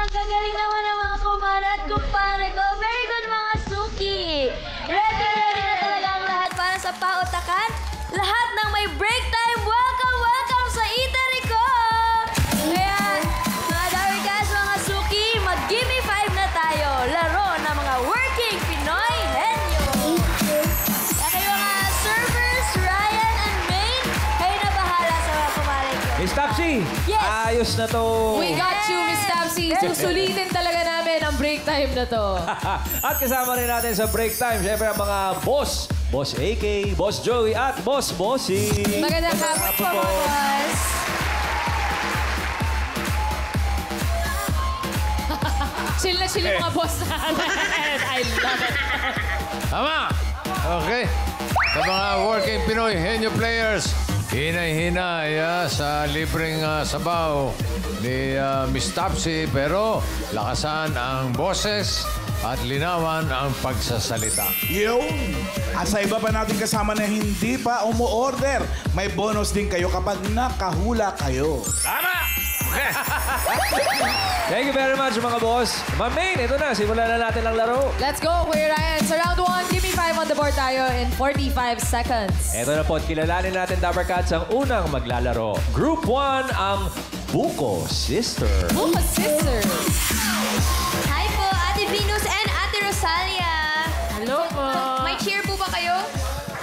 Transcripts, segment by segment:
Nagagaling naman ang mga kumare at kumpare ko. Very good mga suki. Ready na talaga ang lahat para sa pautakan. Lahat ng may break time, welcome sa eatery ko! Kaya, mga Dawikas, mga suki, mag-gimme 5 na tayo. Laro ng mga working Pinoy henyo. Kaya kayo mga servers, Ryan and Maine, kayo na bahala sa mga kumare ko. Miss Tapsi, Yes. ayos na to. We got you, Miss Tapsi. Susulitin talaga namin ang break time na to. At kasama rin natin sa break time, syempre ang mga boss. Boss AK, Boss Joey, at Boss Bossy. Magandang hapon po, boss. Chill na chill yung mga boss natin. I love it. Tama! Okay. Sa mga working Pinoy henyo players, hinay-hinay sa libreng sabaw ni Miss Tapsi, pero lakasan ang boses at linawan ang pagsasalita. Yun! At sa iba pa natin kasama na hindi pa umu-order, may bonus din kayo kapag nakahula kayo. Tama! Thank you very much, mga boss. Ma'am Maine, ito na. Simulan na natin ang laro. Let's go, Kuya Ryan. Sa round 1, give me 5 on the board tayo in 45 seconds. Ito na po, kilalanin natin, Dapper Cats, ang unang maglalaro. Group 1, ang Buko Sister. Buko Sisters. Hi po, Ate Venus and Ate Rosalia. Hello po. May cheer po ba kayo?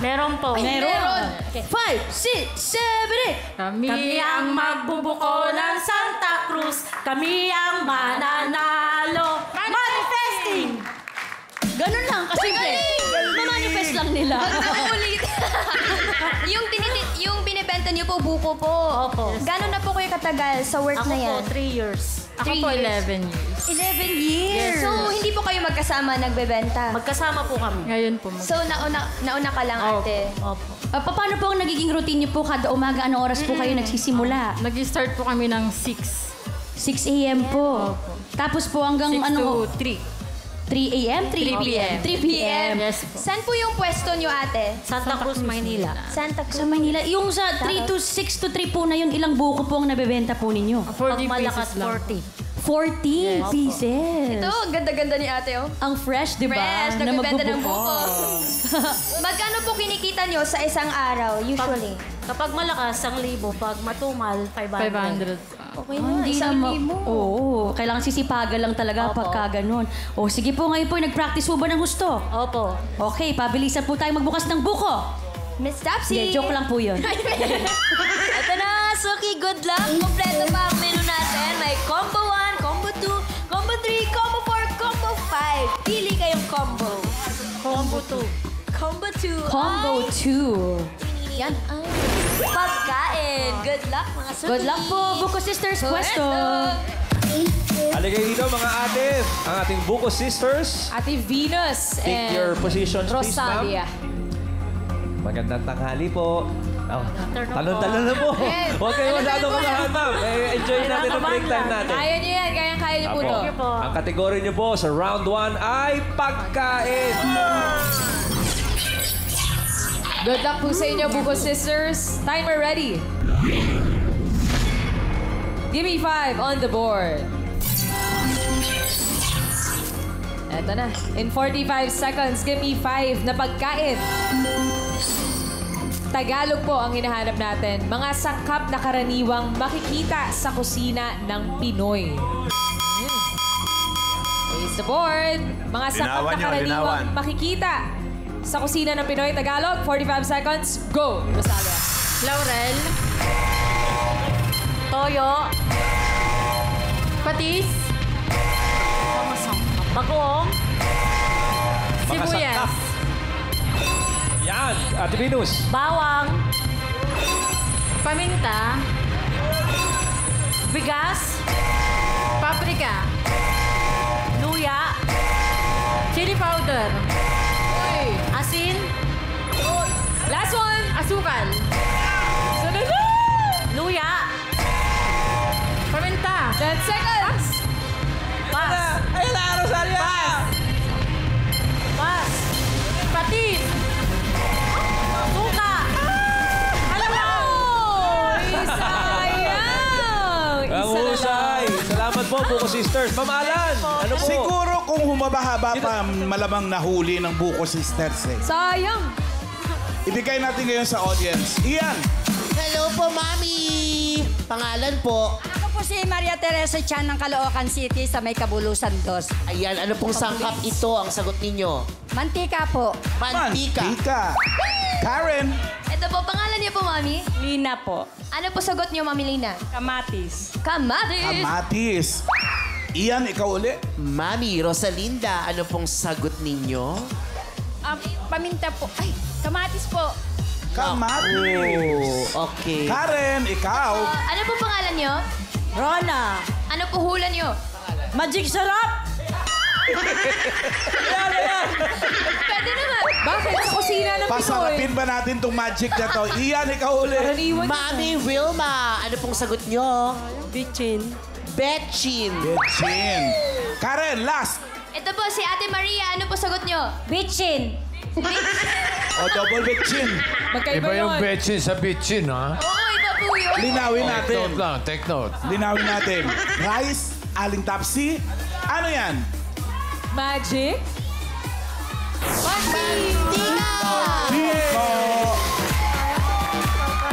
Meron po. Meron. 5, 6, 7, 8. Kami ang magbubuko ng Santa Cruz. Kami ang mananalo. Manifesting! Ganun lang, kasimple. Mamanifest lang nila. Ulit. yung binibenta niyo po, buko po. Opo. Gano'n na po kayo katagal sa work Ako na yan? po, 3 years. Ako 3 po, years. 11 years. 11 years. Yes. So, hindi po kayo magkasama nagbebenta? Magkasama po kami. Ngayon po. So, nauna ka lang, ate? Opo. Paano po ang nagiging routine niyo po kada umaga? Anong oras po kayo nagsisimula? Nag-start po kami ng 6. 6 a.m. po. Tapos po hanggang 6 ano? to 3. 3 a.m.? 3 p.m. 3 p.m. Yes po. Saan po yung pwesto niyo, ate? Santa Cruz, Maynila. Santa Cruz. Sa Manila. Yung sa 3 to 6 to 3 po na yun, ilang buko po ang nabebenta po ninyo? 40 malakas, 40. 40 pieces. Ito, ganda-ganda ni ate, oh. Ang fresh, di ba? Fresh, nagbebenta ng buko. magbubuko. Magkano po kinikita niyo sa isang araw, usually? Kapag malakas, 1,000. Pag matumal, 500. Okay na, Hindi isang na libo. Oo, kailangan sisipagan lang talaga Opo. pagka ganun. O sige po, ngayon po, nag-practice po ba ng gusto? Opo. Okay, pabilisan po tayo magbukas ng buko. Miss Tapsi. Hindi, joke lang po yun. Ito na, Suki, good luck. Kompleto pa ang menu natin. May combo 1, combo 2, combo 3, combo 4, combo 5. Pili kayong combo. Combo 2. Combo 2. Combo 2. Yan ay pagkain. Good luck, mga Suki. Good luck po, Buko Sisters Pwesto. Haligay dito, mga ate. Ang ating Buko Sisters. Ate Venus Take and your positions, please, ma'am. Rosalia. Magandang tanghali po. Oh, talon-talon na po. Huwag kayo masyadong kamahan, ma'am. Enjoy natin ang break time natin. Kaya niyo yan. Kaya niyo po Apo. to. Ang kategory niyo po sa round 1 ay pagkain. Good luck po sa inyo, Buko Sisters. Timer ready. Give me 5 on the board. Eto na. In 45 seconds, give me 5 na pagkain. Tagalog po ang hinahanap natin. Mga sangkap na karaniwang makikita sa kusina ng Pinoy. Raise the board. Mga sangkap na karaniwang makikita sa kusina ng Pinoy. Tagalog, 45 seconds. Go! Rosalia. Laurel. Toyo. Patis. Bagoong. Mga Sibuyas. sangkap. Yan, Ate Venus. Bawang. Paminta. Bigas. Paprika. Luya. Chili powder. Asin. Last one! Asukal. Sunod na! Luya. Paminta. 10 seconds! Pas. Ayun na, Rosalia! Pas. Patis. Suka. Alam mo. Sayang! Ang Isa na husay! Buko Sisters? Ma'am Alan, ano po? Siguro kung humaba-haba pa, malamang nahuli ng Buko Sisters eh. Sayang. Ibigay natin ngayon sa audience. Ian! Hello po, Mami! Pangalan po? Ako po si Maria Teresa Chan ng Caloocan City sa May Kabulusan 2. Ayan, ano pong sangkap ito ang sagot ninyo? Mantika po. Mantika. Mantika. Karen! Ito po, pangalan niyo po, Mami? Lina po. Ano po sagot niyo, Mami Lina? Kamatis. Kamatis! Amatis. Ian, ikaw uli. Mami, Rosalinda, ano pong sagot ninyo? Paminta po. Ay, kamatis po. Kamatis. Oh, okay. Karen, ikaw. Ano po pangalan niyo? Rona. Ano po hula niyo? Magic sarap. Pwede naman. Bakit? Sa kusina ng Pinoy. Pasarapin ba natin tong magic na to? Ian, ikaw uli. Karaniwan. Mami, Wilma, ano pong sagot nyo? Bitchin. Betchin. Betchin. Karen, last. Ito po, si Ate Maria. Ano po sagot niyo? Bitchin. O, double betchin. Magkaiba Iba yung yun. betchin sa bitchin, ha? Oo, iba po yun. Linawin Take natin. note lang, take note. Linawin natin. Rice, aling tapsi. Ano yan? Magic. Mantika! Biko.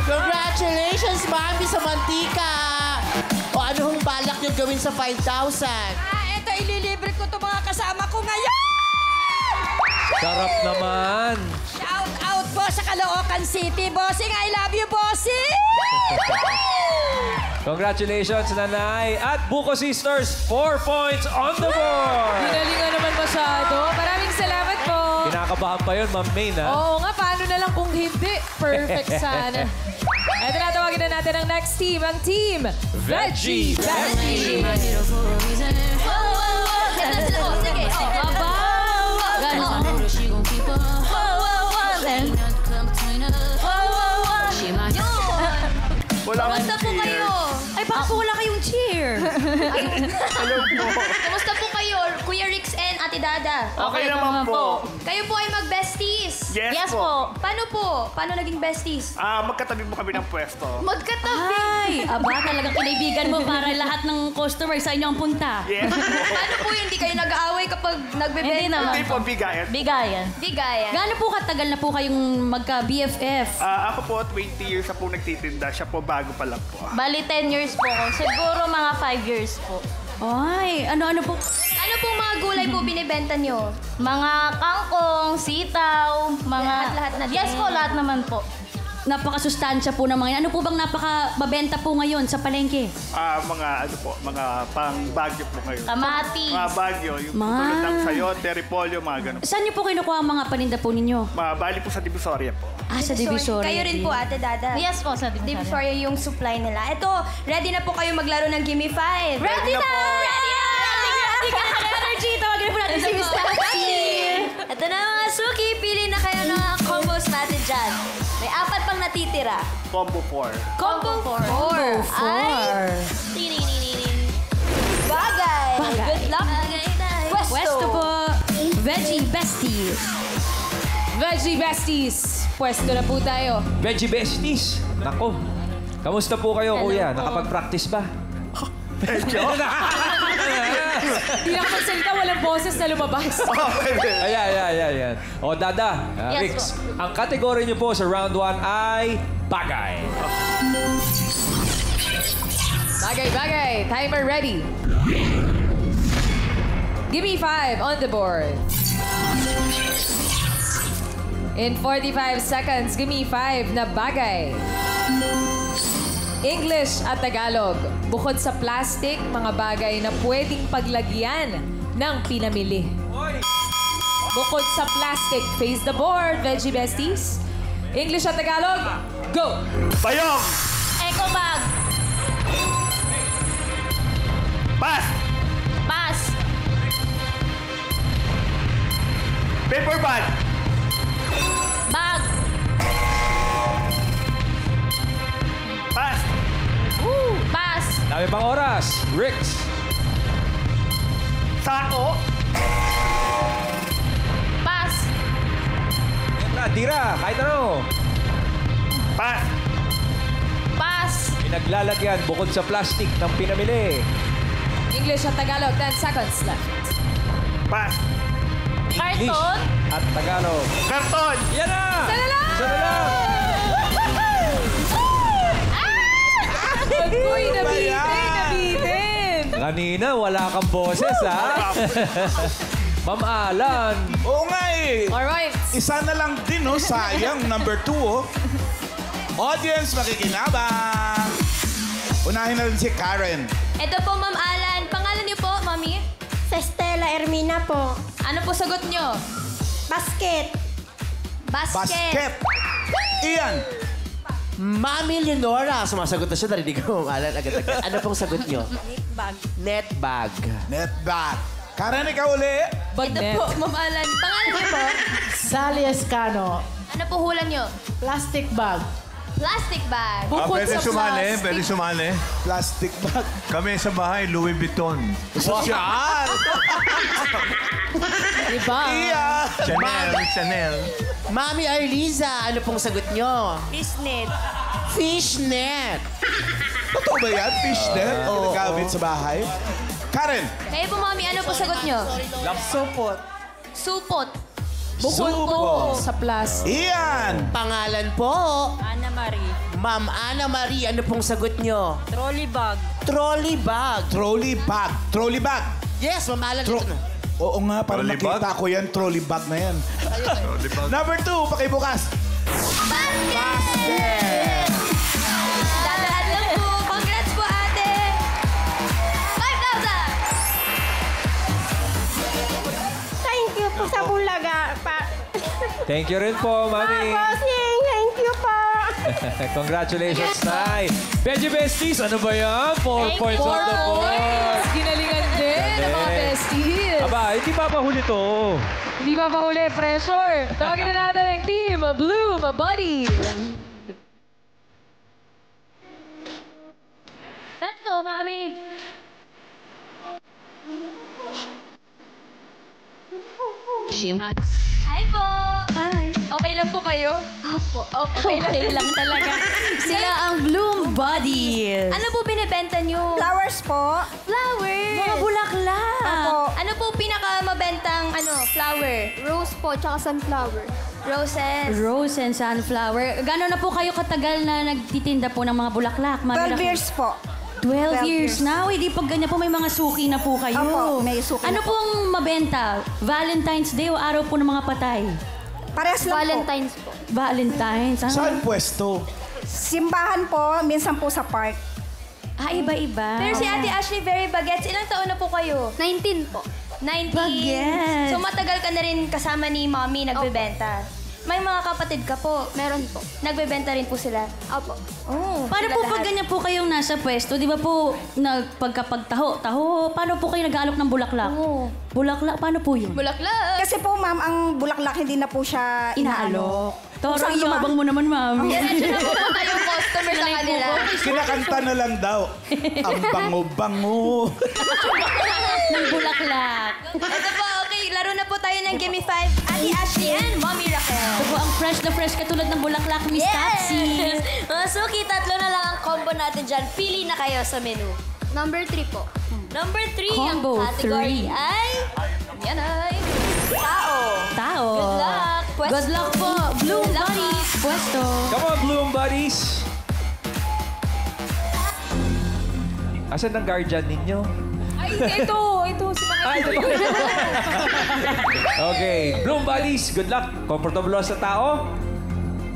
Congratulations, Mami, sa mantika! O ano hong balak nyo gawin sa 5,000? Ito, ililibre ko itong mga kasama ko ngayon! Sarap naman. Shout out po sa Caloocan City. Bossing, I love you, Bossing! Congratulations, Nanay. At Buko Sisters, 4 points on the board. Hinalingan naman masyado. Maraming salamat po. Kinakabahan pa yun, Ma'am Maine, ha? Oo nga, paano na lang kung hindi? Perfect sana. Ito na, tawagin na natin ang next team, ang team Veggie Bestie. Wow, wow, wow. Ganda sila. Oh, sige. Oh, aba. Gano'n. Wow, wow, wow. Wow, wow, wow. Kamusta po kayo? Ay, baka po wala kayong cheer. Kamusta po kayo, Kuya Rix and Ate Dada? Okay naman po. Kayo po ay mag-besties? Yes po. Paano po? Paano naging besties? Magkatabi mo kami ng pwesto. Magkatabi. Ay, aba, talagang kinaibigan mo para lahat ng customer sa inyo ang punta. Yes po. Paano po yun? Hindi kayo nag-aaway kapag nagbebenta? Hindi naman. Hindi po, bigayan. Bigayan. Di gaya. Gaano po katagal na po kayong magka-BFF? Ako po, 20 years na po nagtitinda. Siya po, bago pa lang po. Bali 10 years po. Siguro mga 5 years po. Ay, ano-ano po? Ano pong mga gulay po binibenta nyo? Mga kangkong, sitaw, mga... Lahat na din. Yes po, lahat naman po. Napakasustansya po ng mga yan. Ano po bang napakababenta po ngayon sa palengke? Mga pang Baguio po ngayon. Kamatis. Mga Baguio, yung tulad ng sayote, repolyo, mga ganun. Saan niyo po kinukuha ang mga paninda po ninyo? Bali po sa Divisoria po. Ah, sa Divisoria. Kayo rin po, Ate Dada. Yes po, sa Divisoria. Divisoria yung supply nila. Ito, ready na po kayo maglaro ng Gimme 5. Ready na po. Ready na! Ready ka na energy. Tawagan po natin si Miss Taxi. Ito na mga suki, pili na kayo ng mga combos natin dyan. May 4 pang natitira. Combo 4. Combo 4. Ay, bagay. Good luck. Pwesto po. Veggie Bestie. Veggie Besties. Pwesto na po tayo. Veggie Besties. Nako. Kamusta po kayo, Kuya? Nakapag-practice ba? Hindi na kapagsalita, walang boses na lumabas. Ayan. O, Dada, Rix, ang kategory niyo po sa round 1 ay bagay. Bagay. Timer ready. Give me 5 on the board. In 45 seconds, give me 5 na bagay. English at Tagalog. Bukod sa plastic, mga bagay na pwedeng paglagyan ng pinamili. Bukod sa plastic, face the board, Veggie Besties. English at Tagalog, go! Bayong! Eco bag. Pass! Pass. Paper bag! Bag. Pass! Pass. Dami pang oras. Rix. Sako! Pass. Tira, kahit ano. Pass! Pass. Pinaglalagyan bukod sa plastic ng pinamili. English at Tagalog, 10 seconds left. Pass. Karton. At Tagalog. Karton. Yan na! Sana lang! Sana lang! Uy, Ano ba yan? nabitin! Kanina, wala kang boses, ha? Ma'am Alan. Oo nga eh. Alright. Isa na lang din, oh. Sayang, number 2, oh. Audience, makikinabang. Unahin na rin si Karen. Ito po, Ma'am Alan. Pangalan niyo po, Mami? Sa Stella Ermina po. Ano po sagot niyo? Basket. Basket. Ian. Mami Leonora. Sumasagot na siya. Narinig ko. Agad-agad. Ano pong sagot nyo? Netbag. Netback. Karen, ikaw uli. Ito po, Ma'am Alan. Pangalan niyo po? Sally Escano. Ano po hula niyo? Plastic bag. Plastic bag. Bukod sa plastic. Pwede sumali. Plastic bag. Kami sa bahay, Louis Vuitton. Sosyal. Diba? Ian. Chanel. Mami Arliza. Ano pong sagot nyo? Fishnet. Fishnet. Totoo ba yan? Fishnet? Ginagamit sa bahay? Karen. Kayo po, Mami. Ano po sagot niyo? Supot. Supot. Bukod po sa plastic. Ian. Pangalan po. Ana Marie. Ma'am Ana Marie. Ano pong sagot nyo? Trolley bag. Trolley bag. Trolley bag. Trolley bag. Yes, Ma'am Alan. Oo nga, parang Trolley nakita ko yan. Trolley bag na yan. Number 2, pakibukas. Basket. Dadaan lang po. Congrats po, ate. 5,000. Thank you po sa Bulaga. Thank you rin po, Mami. Bossing, thank you po. Congratulations, Nay. Veggie Besties, ano ba yan? 4 points on the board. Ginalingan din ng mga besties. Aba, hindi pa mahuli to. Hindi pa mahuli, pressure. Tawagin na natin ang team, Blue, Buddy. Let's go, Mami. Hi po. Hi. Okay lang po kayo? Opo. Okay lang talaga. Sila ang Bloom Bodies. Ano po binibenta niyo? Flowers po. Flowers. Mga bulaklak. Opo. Ano po pinakamabentang flower? Rose po, tsaka sunflower. Roses. Rose and sunflower. Gano'n na po kayo katagal na nagtitinda po ng mga bulaklak? 12 years po. 12 years na. Hindi pag ganyan po may mga suki na po kayo. Opo, may suki Ano na po ang mabenta? Valentine's Day o araw po ng mga patay? Parehas lang Valentine's po. Valentine's. Ah, Saan pwesto? Simbahan po, minsan po sa park. iba-iba. Pero si Ate Ashley Very Bagets, ilang taon na po kayo? 19 po. 19. Bagets. So matagal ka na rin kasama ni Mommy nagbebenta. May mga kapatid ka po. Meron po. Nagbebenta rin po sila. Opo. Oh, Paano sila po lahat. pag ganyan po kayong nasa pwesto? Di ba po pagkapagtaho, paano po kayo nag-aalok ng bulaklak? Oo. Bulaklak, paano po yun? Bulaklak. Kasi po, ma'am, ang bulaklak hindi na po siya Inaalok. Toro, Kung saan yabang mo naman, mami. Diretso na pupunta yung customer sa kanila. Kinakanta na lang daw. Ang bango-bango. Ng bulaklak. Ito po, okay. Laro na po tayo ng Gimme 5. Ate Ashley and Mommy Raquel. Ito po ang fresh na fresh katulad ng bulaklak, Miss Tapsi. Mga suki, tatlo na lang ang combo natin dyan. Pili na kayo sa menu. Number 3 po. Number 3, ang Combo category 3. ay... Yan ay... Tao. Tao. Good luck. Pwesto. Good luck po. Blue Buddies. Pwesto. Come on, Bloom Buddies. Asan ang guardian ninyo? Ay, ito si mga Ay, ito ba? Okay, Bloom Buddies, good luck. Comfortable sa tao?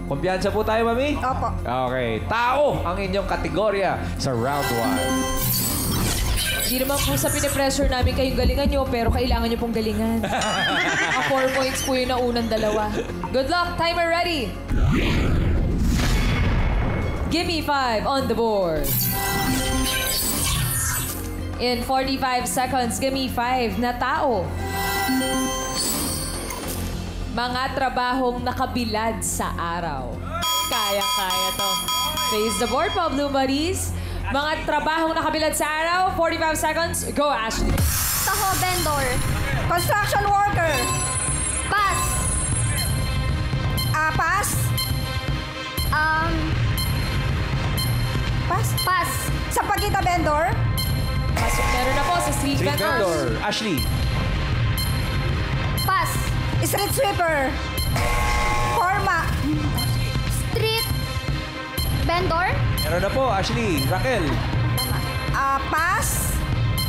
Kumpiyansa po tayo, Mami? Opo. Okay, tao ang inyong kategorya sa round 1. Hindi naman po sa pinipressure namin kayong galingan nyo, pero kailangan nyo pong galingan. 4 points po yun na unang dalawa. Good luck! Timer ready! Give me 5 on the board. In 45 seconds, give me 5 na tao. Mga trabahong nakabilad sa araw. Kaya-kaya to. Face the board po, Blue Buddies. Mga trabahong nakabilad sa araw, 45 seconds. Go, Ashley. Taho, vendor. Construction worker. Pass. Pass. Pass. Pass. Sa pagkita vendor. Pass Meron na po sa street Street vendors. vendor. Ashley. Pass. Street sweeper. Forma. Street vendor. Meron na po, Ashley. Raquel. Pass.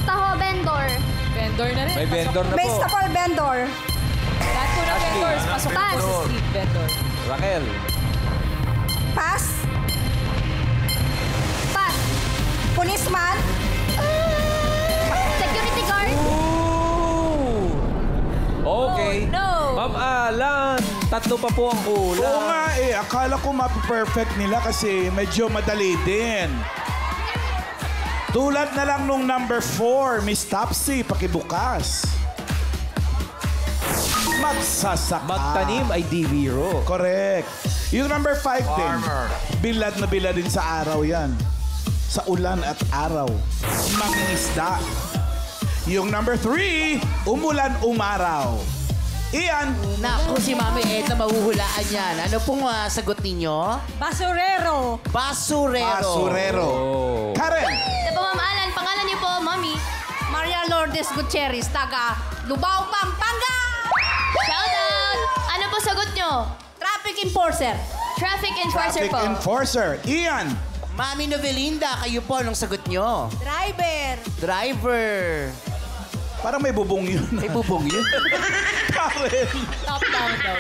Taho vendor. Vendor na rin. May vendor na po. Vegetable vendor. Lahat po ng Ashley. vendors. Pasok na po sa street vendor. Raquel. Pass. Pass. Policeman. Security guard. Okay. Oh, no. Ma'am Alan, 3 pa po ang kulang. Oo nga eh. Akala ko mapi-perfect nila kasi medyo madali din. Tulad na lang nung number 4, Miss Topsy, pakibukas. Magsasaka. Magtanim ay di biro. Correct. Yung number 5 din. Farmer. Bilad na bilad din sa araw yan. Sa ulan at araw. Mangingisda. Yung number 3, umulan umaraw. Iyan. Naku, si Mami Edna, mahuhulaan yan. Ano pong sagot ninyo? Basurero. Basurero. Basurero. Oh. Karen. Ito po, Ma'am Alan. Pangalan niyo po, Mami. Maria Lourdes Gutierrez, taga Lubao, Pampanga. Shout out! Ano po sagot niyo? Traffic enforcer. Traffic enforcer Traffic po. enforcer. Iyan. Mami Novelinda, kayo po, anong sagot nyo? Driver. Driver. Parang may bubong yun. May bubong yun. Karen. Top down daw.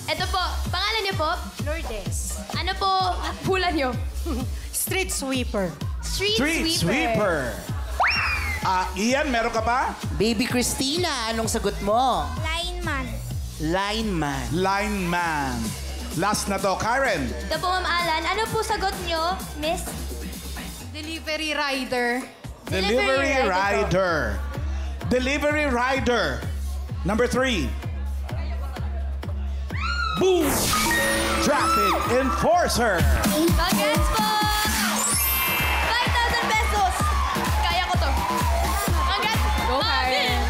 Ito po, pangalan niyo po? Lourdes. Ano po hula niyo? Street sweeper. Street, Street sweeper. Ian, meron ka pa? Baby Christina, anong sagot mo? Lineman. Lineman. Lineman. Last na to, Karen. Ito po, Ma'am Alan. Ano po sagot niyo, Miss? Delivery rider. Delivery rider. Delivery rider. Number 3. Boom! Traffic enforcer. Congrats po! 5,000 pesos! Kaya ko to. Congrats! Go, Karen.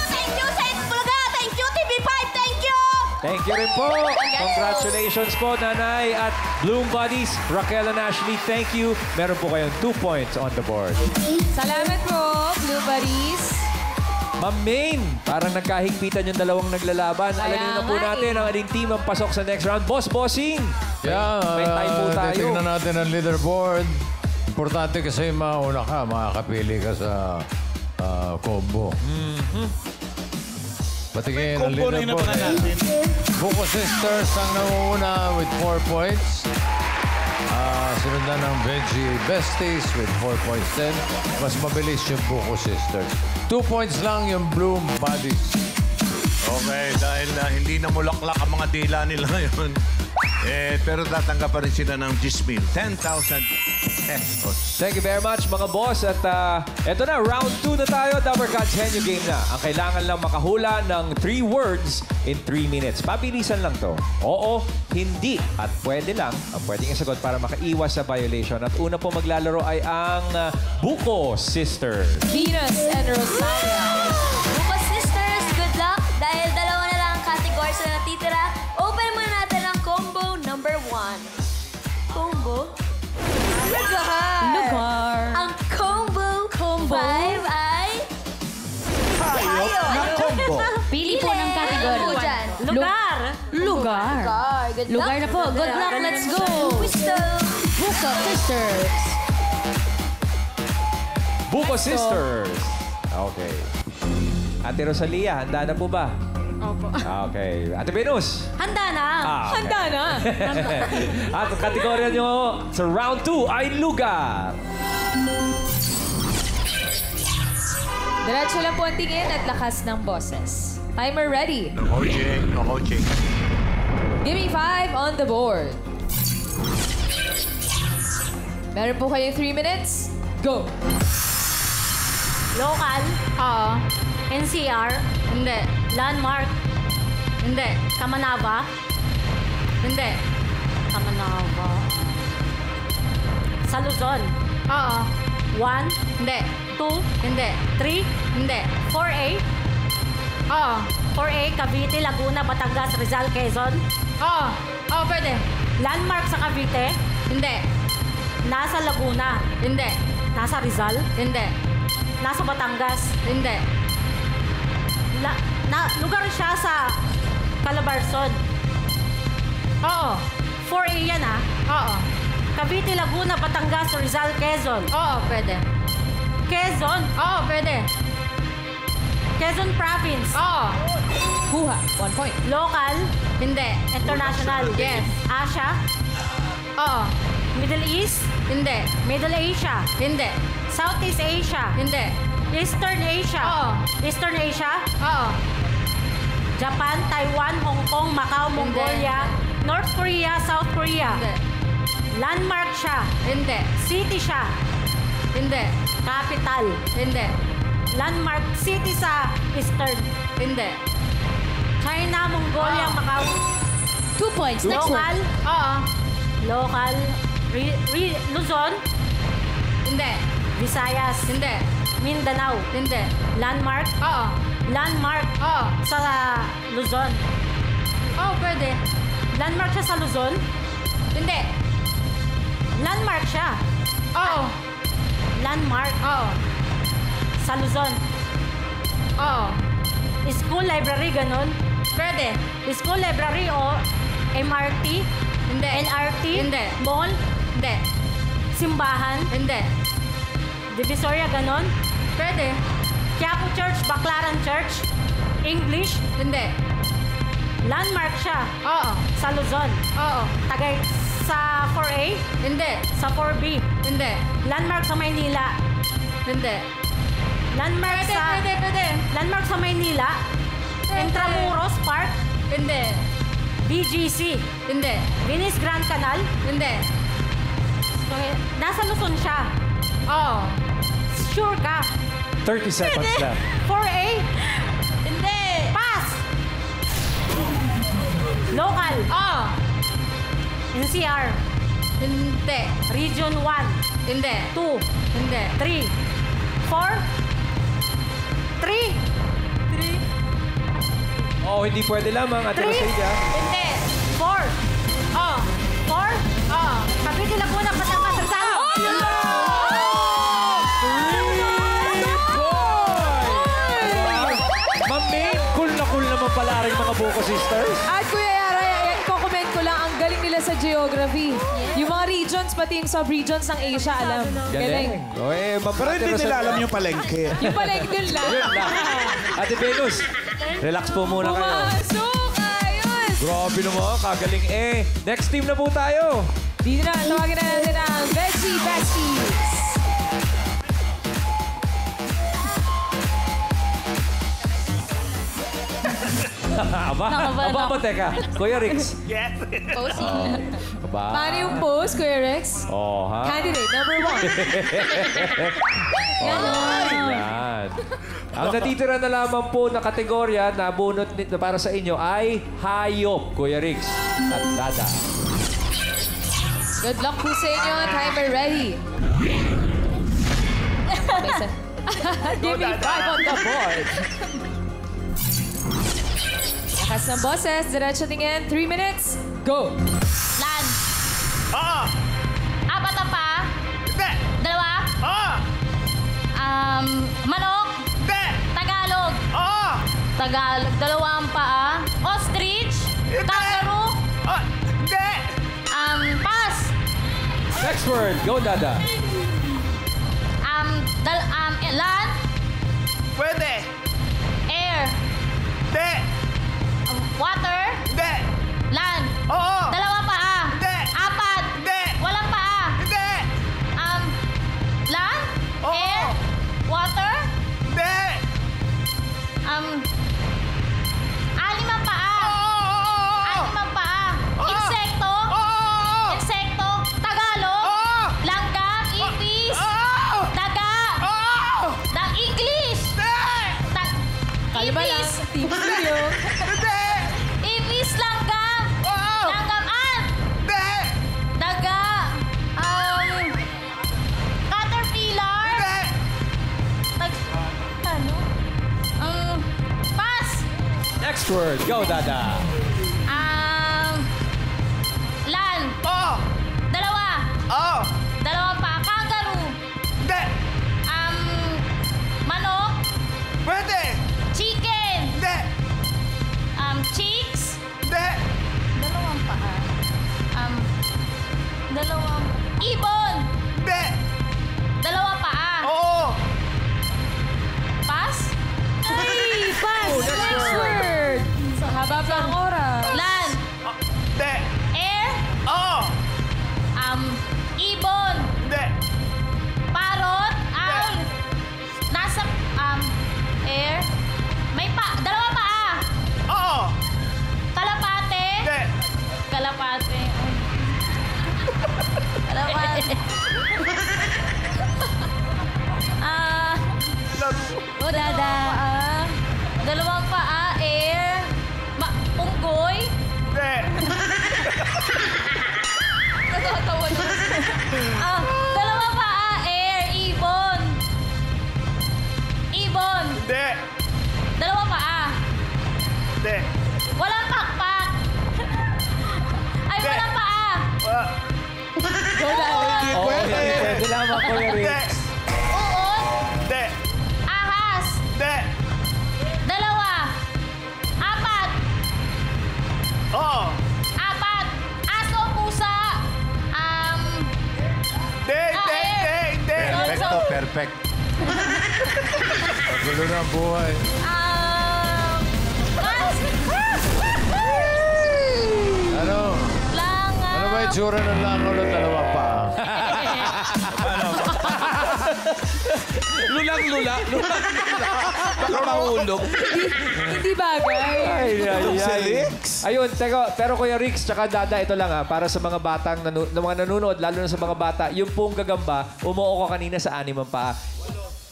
Thank you, Sen Bulaga! Thank you, TV5! Thank you! Thank you rin po. Congratulations po, Nanay at Bloom Buddies. Raquel and Ashley, thank you. Meron po kayong 2 points on the board. Salamat po, Blue Buddies. Ma'am Main, parang nagkahigpitan yung dalawang naglalaban. Alamin na po nga natin ang ating team ang pasok sa next round. Bossing! May time po tayo. Titingnan natin ang leaderboard. Importante kasi mauna ka, makakapili ka sa combo. Patingin ang Combo na leaderboard. inabangan natin. Buko Sisters ang nangunguna with 4 points. Sinundan ng Veggie Besties with 4 points din. Mas mabilis yung Buko Sisters. 2 points lang yung Bloom Buddies. Okay, dahil hindi na mulaklak ang mga dila nila ngayon. Pero tatanggap pa rin sila ng 10,000 pesos. Thank you very much, mga boss. At eto na, round 2 na tayo. Dabber Gods Henyo game na. Ang kailangan lang makahula ng 3 words in 3 minutes. Pabilisan lang to. Oo, hindi, at pwede lang. Ang pwedeng isagot para makaiwas sa violation. At una po maglalaro ay ang Buko Sisters. Venus and Rosalia. Buko Sisters, good luck! Dahil dalawa na lang ang categories na natitira, open muna natin ang combo number 1. Combo? Lugar. Ang combo 5 ay... Hayop na combo. Pili po ng category. Ano po dyan? Lugar. Lugar. Good luck. Lugar na po. Good luck. Let's go. Wisdom. Buko Sisters. Buko Sisters. Okay. Ate Rosalia, handa na po ba? Opo. Okay. Ate Venus. Handa na. Okay. Handa na. At ang kategorya nyo sa round 2 ay lugar. Diretso lang po ang tingin at lakas ng boses. Timer ready. No coaching, no coaching. Give me 5 on the board. Meron po kayong 3 minutes. Go! Local. Oo. NCR. Hindi. Landmark. Hindi. Kamanava. Hindi. Kamanava. Sa Luzon. Oo. 1. Hindi. 2. Hindi. 3. Hindi. 4A. Oo. 4A. Cavite, Laguna, Batangas, Rizal, Quezon. Oo. Oo, pwede. Landmark sa Cavite. Hindi. Nasa Laguna. Hindi. Nasa Rizal? Hindi. Nasa Batangas? Hindi. Lugar siya sa Calabarzon? Oo. 4A yan Oo. Cavite, Laguna, Batangas, Rizal, Quezon? Oo, pwede. Quezon? Oo, pwede. Quezon Province? Oo. Kuha. 1 point. Local? Hindi. International? Yes. Asia? Oo. Middle East? Hindi. Middle Asia? Hindi. Southeast Asia? Hindi. Eastern Asia? Oo. Eastern Asia? Oo. Japan, Taiwan, Hong Kong, Macau, Mongolia, North Korea, South Korea? Hindi. Landmark siya? Hindi. City siya? Hindi. Capital? Hindi. Landmark city sa Eastern? Hindi. China, Mongolia, Macau? 2 points. Next Local? word. Oo. Local? Luzon? Hindi. Visayas? Hindi. Mindanao? Hindi. Landmark? Oo. Landmark? Oo. Sa Luzon? Oo, pwede. Landmark siya sa Luzon? Hindi. Landmark siya? Oo. Landmark? Oo. Sa Luzon? Oo. School library, ganun? Pwede. School library o MRT? Hindi. LRT? Hindi. Mall? Hindi. Simbahan? Hindi. Divisoria, ganun? Pwede. Quiapo Church, Baclaran Church? English? Hindi. Landmark siya? Oo. Sa Luzon? Oo. Tagay sa 4A? Hindi. Sa 4B? Hindi. Landmark sa Maynila? Hindi. Landmark sa... Pwede. Landmark sa Maynila? Intramuros Park? Hindi. BGC? Hindi. Venice Grand Canal? Hindi. So, nasa Luzon siya? Oo. Sure ka? 30 seconds left. 4A? Hindi. Pass! Local? Oo. NCR? Hindi. Region 1? Hindi. 2? Hindi. 3? 4? 3? Oo, hindi pwede lamang. Ate 3? Rosalía. Hindi. 4? Oo. 4? Oo. Cavite, Laguna, Batangas, Rizal. Cool naman pala rin mga Buko Sisters. At Kuya Yara, i-comment ko lang, ang galing nila sa geography. Yung mga regions, pati yung sub-regions ng Asia, alam. Galing. Pero hindi nila alam yung palengke. Yung palengke din lang. Yun lang. Ate Venus, relax po muna kayo. Pumasok! Ayos! Grabe naman, kagaling Next team na po tayo. Dito na, tawagin na natin ang Veggie Besties. Aba, teka. Kuya Rix. Yes. Paano yung pose, Kuya Rex? Oh, ha? Candidate number 1. Yan. Ang natitira na lamang po na kategorya na bunot para sa inyo ay hayop, Kuya Rix at Dada. Good luck po sa inyo. Timer ready. Give me 5 on the board. Lakas ng boses. Diretso tingin. 3 minutes. Go. Lan. Oo. Apat na pa. Hindi. Dalawa. Oo. Manok. Hindi. Tagalog. Oo. Tagalog. Dalawang paa. Ostrich. Hindi. Kangaroo. Hindi. Pass. Next word. Go, Dada. Land. Pwede. Air. Hindi. Water. Hindi. Land. Oo. Dalawang paa. Hindi. Apat. Hindi. Walang paa. Hindi. Land. Oo. Air. Water. Hindi. Alimang paa. Oo. Alimang paa. Oo. Insekto. Oo. Insekto. Tagalog. Oo. Langgam. Ipis. Oo. Daga. Oo. English. Hindi. Kalma lang. Ipis. Team Studio. Hindi. Ipis. Langgam. Oo. Langgam. Hindi. Daga. Caterpillar. Hindi. Ano? Pass. Next word. Go, Dada. Land. Oo. Dalawa. Oo. Dalawang pa. Kangaroo. Hindi. Baba ang oras. Land. Hindi. Air. Oo. Ibon. Hindi. Parot. Nasa, air. May dalawa paa. Oo. Kalapate. Hindi. Kalapate. Kalapate. Dada. Dalawang paa, air. Unggoy. Hindi. Natatawa na. Dalawang paa, air. Ibon. Ibon. Hindi. Dalawang paa. Hindi. Walang pakpak. Ay, walang paa. Oo, hindi pwede lamang, Kuya Hindi. Rix. Uod. Hindi. Ahas. Hindi. Dalawa. Apat. Oo. Apat. Aso, pusa. Hindi. Hindi. Perfecto, perfect. Pagulo na ang buhay. Ano? Langaw. Ano ba yung tsura ng langaw ng dalawa pa? Lulang-lula. Baka mahulog. Hindi bagay. Ayun, pero Kuya Rix, tsaka Dada, ito lang para sa mga batang mga nanonood, lalo na sa mga bata, yung pong gagamba, umuo ko kanina sa 6 ang paa.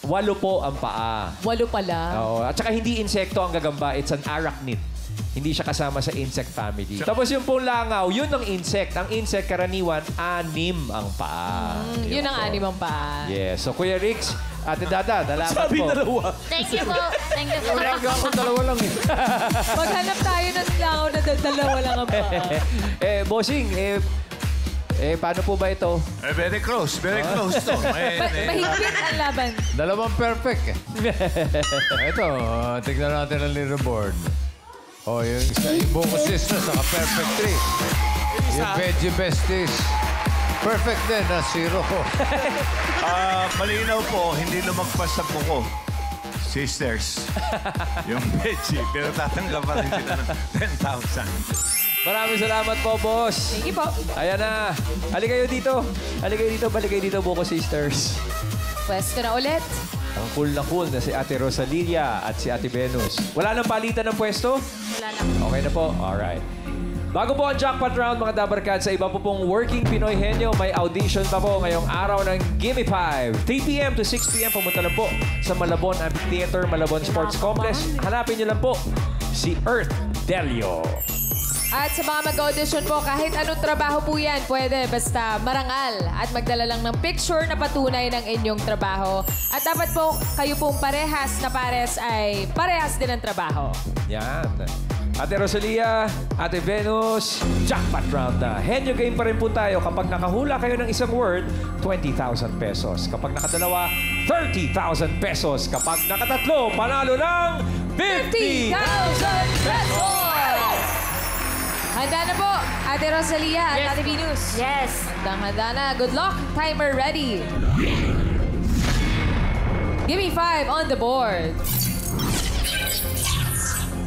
8 po ang paa. 8 pala. Oo. At saka hindi insekto ang gagamba, it's an arachnid. Hindi siya kasama sa insect family. Tapos yung pong langaw, yun ang insect. Ang insect, karaniwan, 6 ang paa. Yun ang 6 ang paa. Yes. So, Kuya Rix, Ate Dada, dalaman po. Sabi dalawa. Thank you po. Thank you po. Ako dalawa lang eh. Maghanap tayo ng langaw na dalawa lang ang paa. Bossing, paano po ba ito? Very close to. Mahigpit ang laban. Dalawang perfect eh. Ito, tignan natin ang leaderboard. Yung isa, yung Buko Sisters, naka-perfect 3. Yung Veggie Besties, perfect din na 0. Malinaw po, hindi lumagpas sa buko. Sisters. Yung Veggie. Pero tatanggap pa rin sila ng 10,000. Maraming salamat po, boss. Thank you po. Ayan na. Halika kayo dito. Balik kayo dito, Buko Sisters. Pwesto na ulit. Ang cool na si Ate Rosalia at si Ate Venus. Wala nang palitan ng pwesto? Wala na. Okay na po. Alright. Bago po ang jackpot round, mga Dabarkad, sa iba po pong Working Pinoy Henyo, may audition pa po ngayong araw ng Gimme 5. 3 p.m. to 6 p.m. Pumunta lang po sa Malabon Amphitheater, Malabon Sports Complex. Hanapin niyo lang po si Earth Delio. At sa mga mag-audition po, kahit anong trabaho po yan, pwede basta marangal at magdala lang ng picture na patunay ng inyong trabaho. At dapat po kayo pong parehas na pares ay parehas din ang trabaho. Yan. Ate Rosalia, Ate Venus, jackpot round na. Henyo game pa rin po tayo. Kapag nakahula kayo ng isang word, 20,000 pesos. Kapag nakadalawa, 30,000 pesos. Kapag nakatatlo, panalo ng 50,000 pesos! Handa na po, Ate Rosalia at Ate Venus. Yes. Handa na. Good luck. Timer ready. Give me 5 on the board.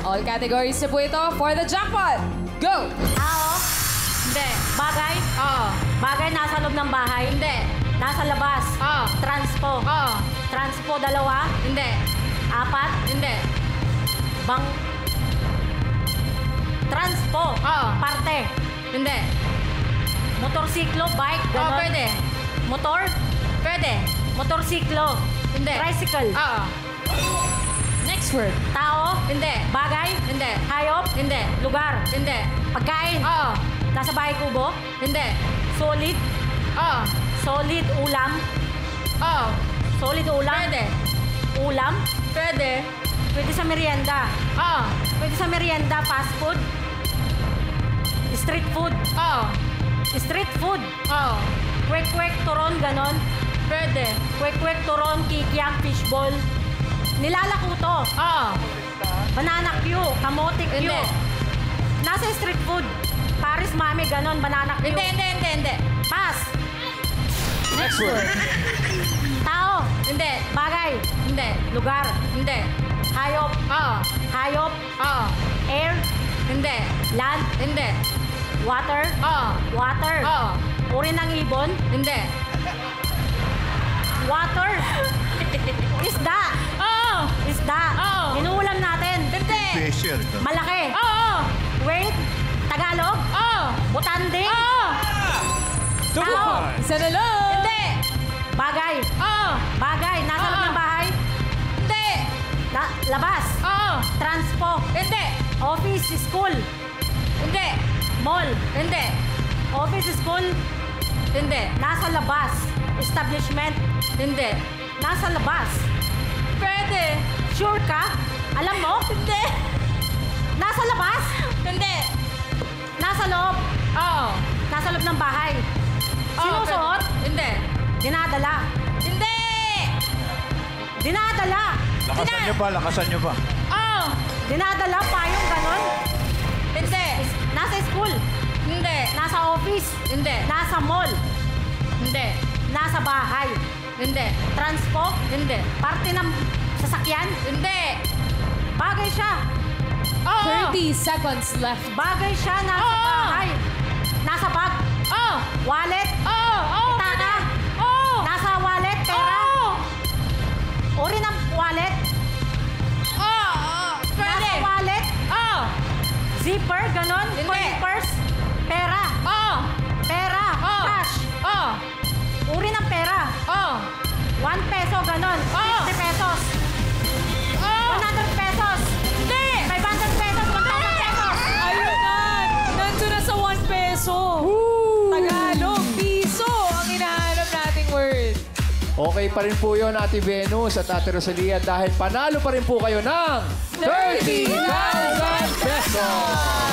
All categories na po ito for the jackpot. Go! Hindi. Bagay? Oo. Bagay nasa loob ng bahay? Hindi. Nasa labas? Oo. Transpo? Oo. Transpo dalawa? Hindi. Apat? Hindi. Transpo? Oo. Parte? Hindi. Motorsiklo, bike, gano'n? Oo, pwede. Motor? Pwede. Motorsiklo? Hindi. Tricycle? Oo. Next word. Tao? Hindi. Bagay? Hindi. Hayop? Hindi. Lugar? Hindi. Pagkain? Oo. Nasa bahay kubo? Hindi. Solid? Oo. Solid ulam? Oo. Solid ulam? Pwede. Ulam? Pwede. Pwede sa merienda? Oo. Pwede sa merienda, fast food? Street food? Oo. Street food? Oo. Kwek-kwek, turon, ganon? Pwede. Kwek-kwek, turon, kikiam, fishball? Nilalako to. Oo. Banana Q, kamote Q. Hindi. Nasa street food. Paris, mami, ganon, banana Q. Hindi. Pass. Next word. Tao. Hindi. Bagay. Hindi. Lugar. Hindi. Hayop. Oo. Hayop. Oo. Air. Hindi. Land? Hindi. Water? Oo. Water? Oo. Uri ng ibon? Hindi. Water? Isda? Oo. Isda? Oo. Inuulam natin? Hindi. Fisher. Malaki? Oo. Wait? Tagalog? Oo. Butanding? Oo. Tao? Isa na lang. Hindi. Bagay? Oo. Bagay? Nasa loob ng bahay? Hindi. Labas? Oo. Transpo? Hindi. Office? School? Hindi. Mall? Hindi. Office? School? Hindi. Nasa labas? Establishment? Hindi. Nasa labas? Pwede. Sure ka? Alam mo? Hindi. Nasa labas? Hindi. Nasa loob? Oo. Nasa loob ng bahay? Sinusuot? Hindi. Dinadala? Hindi. Dinadala? Lakasan nyo ba? Oo. Dinadala pa yung ganon? Hindi. Nasa school? Hindi. Nasa office? Hindi. Nasa mall? Hindi. Nasa bahay? Hindi. Transpo? Hindi. Parte ng sasakyan? Hindi. Bagay siya. Oo. 30 seconds left. Bagay siya nasa bahay. Nasa bag? Oo. Wallet? Oo. Oo. Taka? Oo. Nasa wallet? Pera? Oo. Uri ng wallet? Oo. Pwede. Nasa wallet? Oo. Zipper? Ganon? Hindi. Purse? Pera? Oo. Pera? Oo. Cash? Oo. Uri ng pera? Oo. 1 peso? Ganon? Oo. 50 pesos? Oo. 100 pesos? Hindi. 500 pesos? 1,000 pesos? Ayun na! Nandun na sa 1 peso. Tagalog, piso ang hinahanap nating word. Okay pa rin po yun, Ate Venus at Ate Rosalia, dahil panalo pa rin po kayo ng 30,000 pesos!